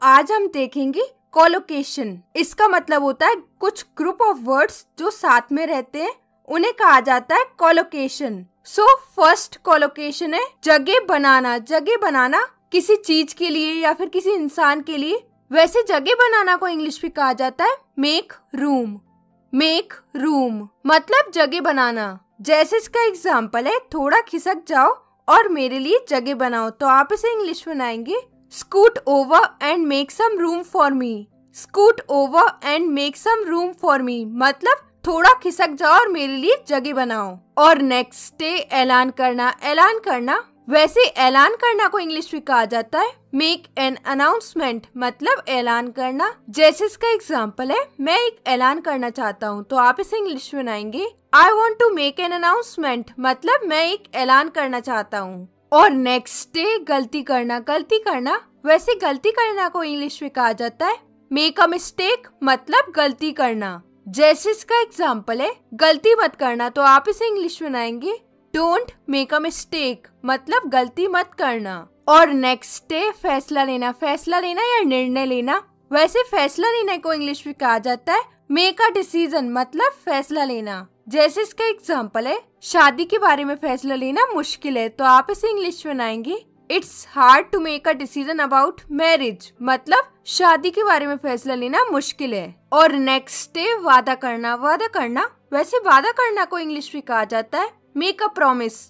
आज हम देखेंगे कोलोकेशन। इसका मतलब होता है कुछ ग्रुप ऑफ वर्ड्स जो साथ में रहते हैं उन्हें कहा जाता है कोलोकेशन। फर्स्ट कोलोकेशन है जगह बनाना। जगह बनाना किसी चीज के लिए या फिर किसी इंसान के लिए। वैसे जगह बनाना को इंग्लिश में कहा जाता है मेक रूम। मेक रूम मतलब जगह बनाना। जैसे इसका एग्जाम्पल है, थोड़ा खिसक जाओ और मेरे लिए जगह बनाओ। तो आप इसे इंग्लिश में बनाएंगे scoot over and make some room for me. Scoot over and make some room for me मतलब थोड़ा खिसक जाओ और मेरे लिए जगह बनाओ। और नेक्स्ट डे ऐलान करना। ऐलान करना वैसे ऐलान करना को इंग्लिश में कहा जाता है मेक एन अनाउंसमेंट मतलब ऐलान करना। जैसे इसका एग्जाम्पल है, मैं एक ऐलान करना चाहता हूँ। तो आप इसे इंग्लिश में बनाएंगे I want to make an announcement मतलब मैं एक ऐलान करना चाहता हूँ। और नेक्स्ट डे गलती करना। गलती करना वैसे गलती करना को इंग्लिश में कहा जाता है मेक अ मिस्टेक मतलब गलती करना। जैसे इसका एग्जाम्पल है गलती मत करना। तो आप इसे इंग्लिश में बनाएंगे डोंट मेक अ मिस्टेक मतलब गलती मत करना। और नेक्स्ट डे फैसला लेना। फैसला लेना या निर्णय लेना वैसे फैसला लेने को इंग्लिश में कहा जाता है मेक अ डिसीजन मतलब फैसला लेना। जैसे इसका एग्जाम्पल है शादी के बारे में फैसला लेना मुश्किल है। तो आप इसे इंग्लिश में बनाएंगे it's hard to make a decision about marriage मतलब शादी के बारे में फैसला लेना मुश्किल है। और नेक्स्ट डे वादा करना। वादा करना वैसे वादा करना को इंग्लिश में कहा जाता है make a promise.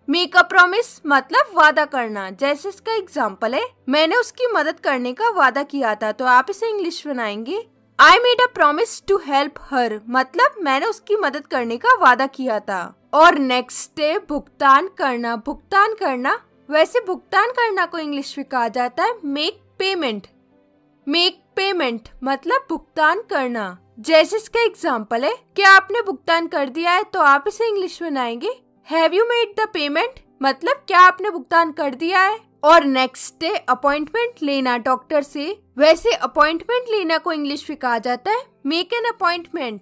Make a promise मतलब वादा करना। जैसे इसका एग्जाम्पल है मैंने उसकी मदद करने का वादा किया था। तो आप इसे इंग्लिश में बनाएंगे I made a promise to help her मतलब मैंने उसकी मदद करने का वादा किया था। और नेक्स्ट डे भुगतान करना। भुगतान करना वैसे भुगतान करना को इंग्लिश में कहा जाता है मेक पेमेंट। मेक पेमेंट मतलब भुगतान करना। जैसे इसका एग्जाम्पल है क्या आपने भुगतान कर दिया है। तो आप इसे इंग्लिश में बनाएंगे have you made the payment मतलब क्या आपने भुगतान कर दिया है। और नेक्स्ट डे अपॉइंटमेंट लेना डॉक्टर से। वैसे अपॉइंटमेंट लेना को इंग्लिश में कहा जाता है make an appointment.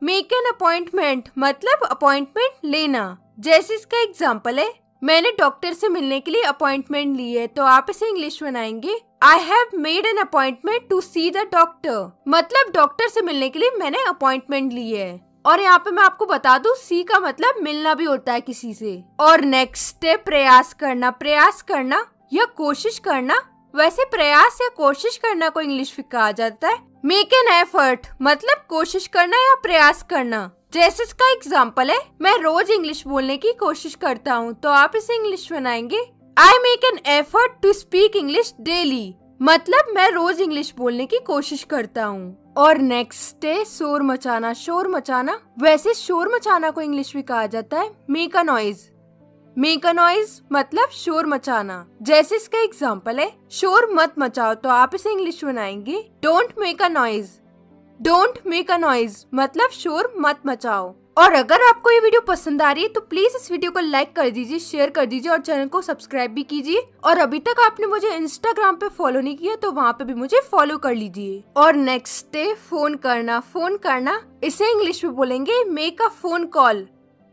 Make an appointment मतलब अपॉइंटमेंट लेना। जैसे इसका एग्जाम्पल है मैंने डॉक्टर से मिलने के लिए अपॉइंटमेंट ली है। तो आप इसे इंग्लिश में बनाएंगे I have made an appointment to see the doctor मतलब डॉक्टर से मिलने के लिए मैंने अपॉइंटमेंट ली है। और यहाँ पे मैं आपको बता दूं सी का मतलब मिलना भी होता है किसी से। और नेक्स्ट डे प्रयास करना। प्रयास करना या कोशिश करना वैसे प्रयास या कोशिश करना को इंग्लिश में कहा जाता है मेक एन एफर्ट मतलब कोशिश करना या प्रयास करना। जैसे इसका एग्जाम्पल है मैं रोज इंग्लिश बोलने की कोशिश करता हूँ। तो आप इसे इंग्लिश में बनाएंगे I make an effort to speak English daily मतलब मैं रोज इंग्लिश बोलने की कोशिश करता हूँ। और नेक्स्ट डे शोर मचाना। शोर मचाना वैसे शोर मचाना को इंग्लिश में कहा जाता है make a noise. Make a noise मतलब शोर मचाना। जैसे इसका एग्जाम्पल है शोर मत मचाओ। तो आप इसे इंग्लिश में बनाएंगे don't make a noise. Don't make a noise मतलब शोर मत मचाओ। और अगर आपको ये वीडियो पसंद आ रही है तो प्लीज इस वीडियो को लाइक कर दीजिए, शेयर कर दीजिए और चैनल को सब्सक्राइब भी कीजिए। और अभी तक आपने मुझे इंस्टाग्राम पे फॉलो नहीं किया तो वहाँ पे भी मुझे फॉलो कर लीजिए। और नेक्स्ट डे फोन करना। फोन करना इसे इंग्लिश में बोलेंगे make a phone call.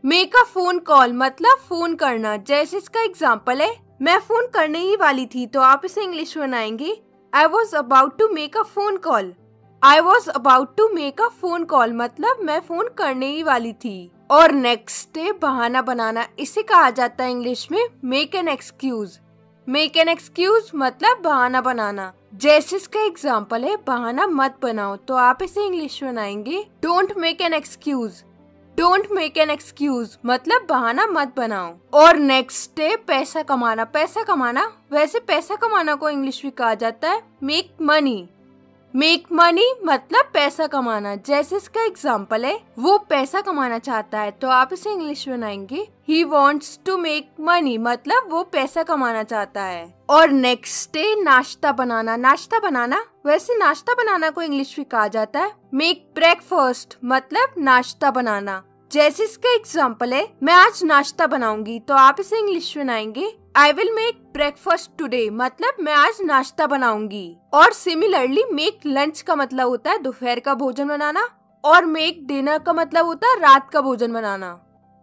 Make a phone call मतलब फोन करना। जैसे इसका एग्जाम्पल है मैं फोन करने ही वाली थी। तो आप इसे इंग्लिश में बनाएंगे I was about to make a phone call. I was about to make a phone call मतलब मैं फोन करने ही वाली थी। और नेक्स्ट डे बहाना बनाना इसे कहा जाता है इंग्लिश में make an excuse. Make an excuse मतलब बहाना बनाना। जैसे इसका एग्जाम्पल है बहाना मत बनाओ। तो आप इसे इंग्लिश में बनाएंगे don't make an excuse. Don't make an excuse मतलब बहाना मत बनाओ। और नेक्स्ट डे पैसा कमाना। पैसा कमाना वैसे पैसा कमाना को इंग्लिश में कहा जाता है मेक मनी। मेक मनी मतलब पैसा कमाना। जैसे इसका एग्जाम्पल है वो पैसा कमाना चाहता है। तो आप इसे इंग्लिश में बनाएंगे he wants to make money मतलब वो पैसा कमाना चाहता है। और नेक्स्ट डे नाश्ता बनाना। नाश्ता बनाना वैसे नाश्ता बनाना को इंग्लिश में कहा जाता है मेक ब्रेकफास्ट मतलब नाश्ता बनाना। जैसे इसका एग्जाम्पल है मैं आज नाश्ता बनाऊंगी। तो आप इसे इंग्लिश में बनाएंगे I will make breakfast today मतलब मैं आज नाश्ता बनाऊंगी। और सिमिलरली मेक लंच का मतलब होता है दोपहर का भोजन बनाना। और मेक डिनर का मतलब होता है रात का भोजन बनाना।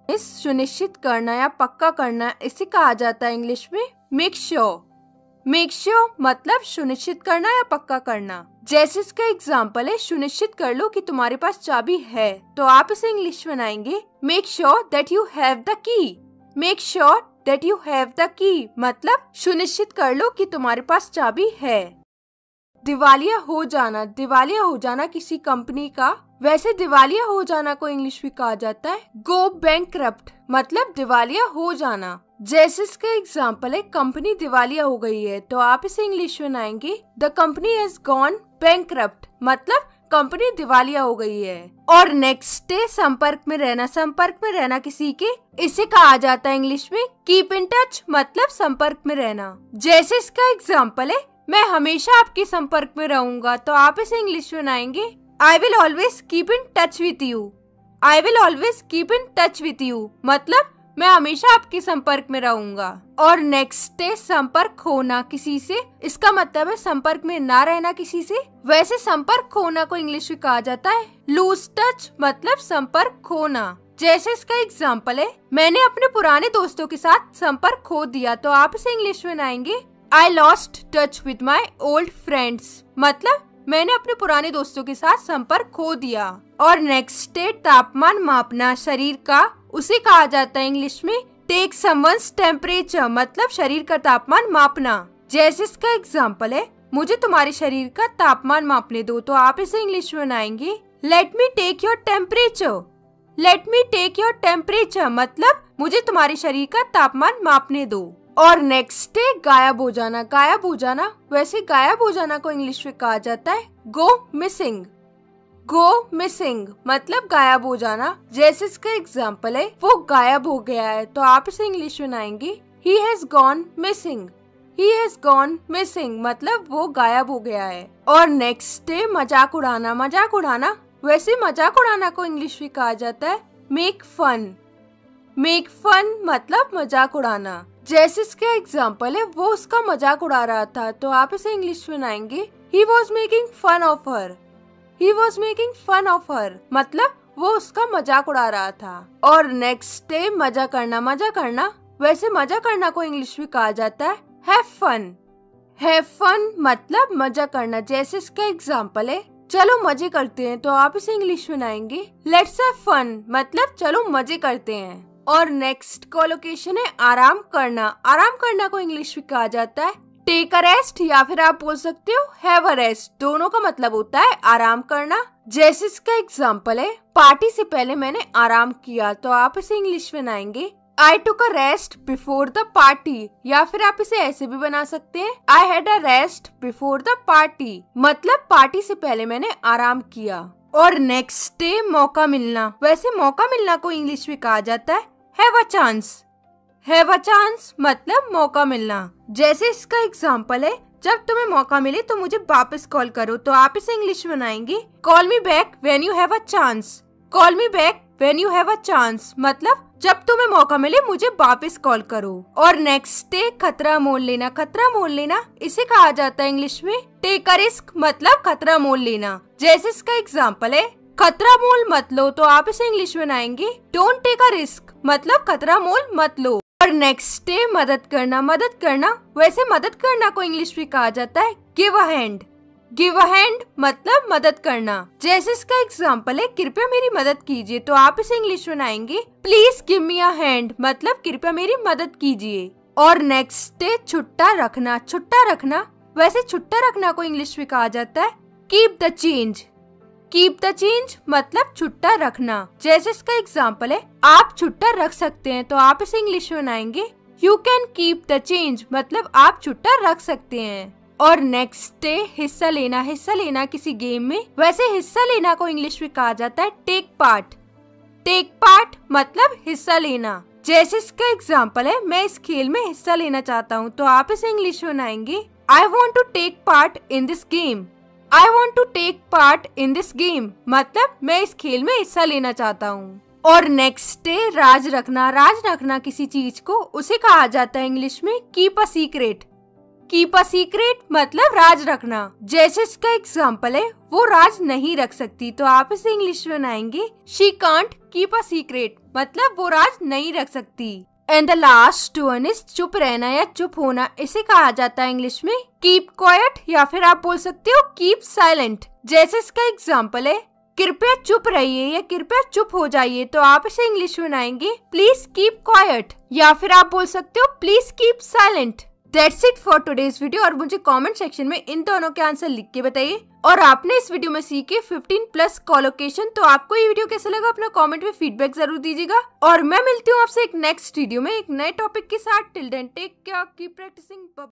इस सुनिश्चित करना या पक्का करना इसे कहा जाता है इंग्लिश में मेक श्योर। मेक श्योर मतलब सुनिश्चित करना या पक्का करना। जैसे इसका एग्जाम्पल है, सुनिश्चित कर लो कि तुम्हारे पास चाबी है, तो आप इसे इंग्लिश में बनाएंगे make sure that you have the key. Make sure that you have the key मतलब सुनिश्चित कर लो कि तुम्हारे पास चाबी है। दिवालिया हो जाना, दिवालिया हो जाना किसी कंपनी का, वैसे दिवालिया हो जाना को इंग्लिश में कहा जाता है गो बैंकक्रप्ट मतलब दिवालिया हो जाना। जैसे इसका एग्जाम्पल है, कंपनी दिवालिया हो गई है, तो आप इसे इंग्लिश में बनाएंगे the company has gone bankrupt मतलब कंपनी दिवालिया हो गई है। और नेक्स्ट है संपर्क में रहना, संपर्क में रहना किसी के, इसे कहा जाता है इंग्लिश में कीप इन टच मतलब संपर्क में रहना। जैसे इसका एग्जाम्पल है, मैं हमेशा आपके संपर्क में रहूंगा, तो आप इसे इंग्लिश में बनाएंगे I will always keep in touch with you. I will always keep in touch with you मतलब मैं हमेशा आपके संपर्क में रहूंगा। और नेक्स्ट है संपर्क खोना किसी से, इसका मतलब है संपर्क में ना रहना किसी से। वैसे संपर्क खोना को इंग्लिश में कहा जाता है लूज टच मतलब संपर्क खोना। जैसे इसका एग्जाम्पल है, मैंने अपने पुराने दोस्तों के साथ संपर्क खो दिया, तो आप इसे इंग्लिश में बनाएंगे I lost touch with my old friends मतलब मैंने अपने पुराने दोस्तों के साथ संपर्क खो दिया। और नेक्स्ट है तापमान मापना शरीर का, उसे कहा जाता है इंग्लिश में टेक समवन्स टेम्परेचर मतलब शरीर का तापमान मापना। जैसे इसका एग्जाम्पल है, मुझे तुम्हारे शरीर का तापमान मापने दो, तो आप इसे इंग्लिश में बनाएंगे let me take your temperature. Let me take your temperature मतलब मुझे तुम्हारे शरीर का तापमान मापने दो। और नेक्स्ट है गायब हो जाना, गायब हो जाना, वैसे गायब हो जाना को इंग्लिश में कहा जाता है गो मिसिंग। गो मिसिंग मतलब गायब हो जाना। जैसे इसका एग्जाम्पल है, वो गायब हो गया है, तो आप इसे इंग्लिश में बनाएंगे he has gone missing. He has gone missing मतलब वो गायब हो गया है। और नेक्स्ट है मजाक उड़ाना, मजाक उड़ाना, वैसे मजाक उड़ाना को इंग्लिश में कहा जाता है मेक फन। मेक फन मतलब मजाक उड़ाना। जैसे इसका एग्जाम्पल है, वो उसका मजाक उड़ा रहा था, तो आप इसे इंग्लिश में बनाएंगे he was making fun of her. He was making fun of her मतलब वो उसका मजाक उड़ा रहा था। और नेक्स्ट है मजा करना, मजा करना, वैसे मजा करना को इंग्लिश में कहा जाता है हैव फन। हैव फन मतलब मजा करना। जैसे इसका एग्जाम्पल है, चलो मजे करते हैं, तो आप इसे इंग्लिश में बनाएंगे लेट्स हैव फन मतलब चलो मजे करते हैं। और नेक्स्ट कोलोकेशन है आराम करना। आराम करना को इंग्लिश में कहा जाता है टेक अ रेस्ट या फिर आप बोल सकते हो हैव अ रेस्ट, दोनों का मतलब होता है आराम करना। जैसे इसका एग्जाम्पल है, पार्टी से पहले मैंने आराम किया, तो आप इसे इंग्लिश में बनाएंगे I took a rest before the party, या फिर आप इसे ऐसे भी बना सकते हैं I had a rest before the party मतलब पार्टी से पहले मैंने आराम किया। और नेक्स्ट है मौका मिलना, वैसे मौका मिलना को इंग्लिश में कहा जाता है have a chance. Have a chance मतलब मौका मिलना। जैसे इसका एग्जाम्पल है, जब तुम्हें मौका मिले तो मुझे वापस कॉल करो, तो आप इसे इंग्लिश में बनाएंगे call me back when you have a chance. Call me back when you have a chance मतलब जब तुम्हें मौका मिले मुझे वापस कॉल करो। और नेक्स्ट है खतरा मोल लेना, खतरा मोल लेना, इसे कहा जाता है इंग्लिश में टेक अ रिस्क मतलब खतरा मोल लेना। जैसे इसका एग्जाम्पल है, खतरा मोल मत लो, तो आप इसे इंग्लिश में बनाएंगे डोंट टेक अ रिस्क मतलब खतरा मोल मत लो। और नेक्स्ट है मदद करना, मदद करना, वैसे मदद करना को इंग्लिश में कहा जाता है give a hand. Give a hand मतलब मदद करना। जैसे इसका एग्जाम्पल है, कृपया मेरी मदद कीजिए, तो आप इसे इंग्लिश में बनाएंगे please give me a hand मतलब कृपया मेरी मदद कीजिए। और नेक्स्ट है छुट्टा रखना, छुट्टा रखना, वैसे छुट्टा रखना को इंग्लिश में कहा जाता है keep the change. Keep the change मतलब छुट्टा रखना। जैसे इसका एग्जाम्पल है, आप छुट्टा रख सकते हैं, तो आप इसे इंग्लिश में बनाएंगे you can keep the change मतलब आप छुट्टा रख सकते हैं। और नेक्स्ट है हिस्सा लेना, हिस्सा लेना किसी गेम में, वैसे हिस्सा लेना को इंग्लिश में कहा जाता है टेक पार्ट। टेक पार्ट मतलब हिस्सा लेना। जैसे इसका एग्जाम्पल है, मैं इस खेल में हिस्सा लेना चाहता हूँ, तो आप इसे इंग्लिश में बनाएंगे I want to take part in this game. I want to take part in this game मतलब मैं इस खेल में हिस्सा लेना चाहता हूँ। और नेक्स्ट है राज रखना, राज रखना किसी चीज को, उसे कहा जाता है इंग्लिश में keep a secret. Keep a secret मतलब राज रखना। जैसे इसका एग्जाम्पल है, वो राज नहीं रख सकती, तो आप इसे इंग्लिश में बनाएंगे she can't keep a secret मतलब वो राज नहीं रख सकती। And the last one is चुप रहना या चुप होना। इसे कहा जाता है इंग्लिश में कीप क्वाइट या फिर आप बोल सकते हो कीप साइलेंट। जैसे इसका एग्जाम्पल है कृपया चुप रहिए या कृपया चुप हो जाइए, तो आप इसे इंग्लिश में बनाएंगे प्लीज कीप क्वाइट या फिर आप बोल सकते हो please keep silent. That's it for today's video. और मुझे कमेंट सेक्शन में इन दोनों के आंसर लिख के बताइए। और आपने इस वीडियो में सीखे 15+ कोलोकेशन। तो आपको ये वीडियो कैसा लगा अपना कमेंट में फीडबैक जरूर दीजिएगा। और मैं मिलती हूँ आपसे एक नेक्स्ट वीडियो में एक नए टॉपिक के साथ। Till then take care, keep practising.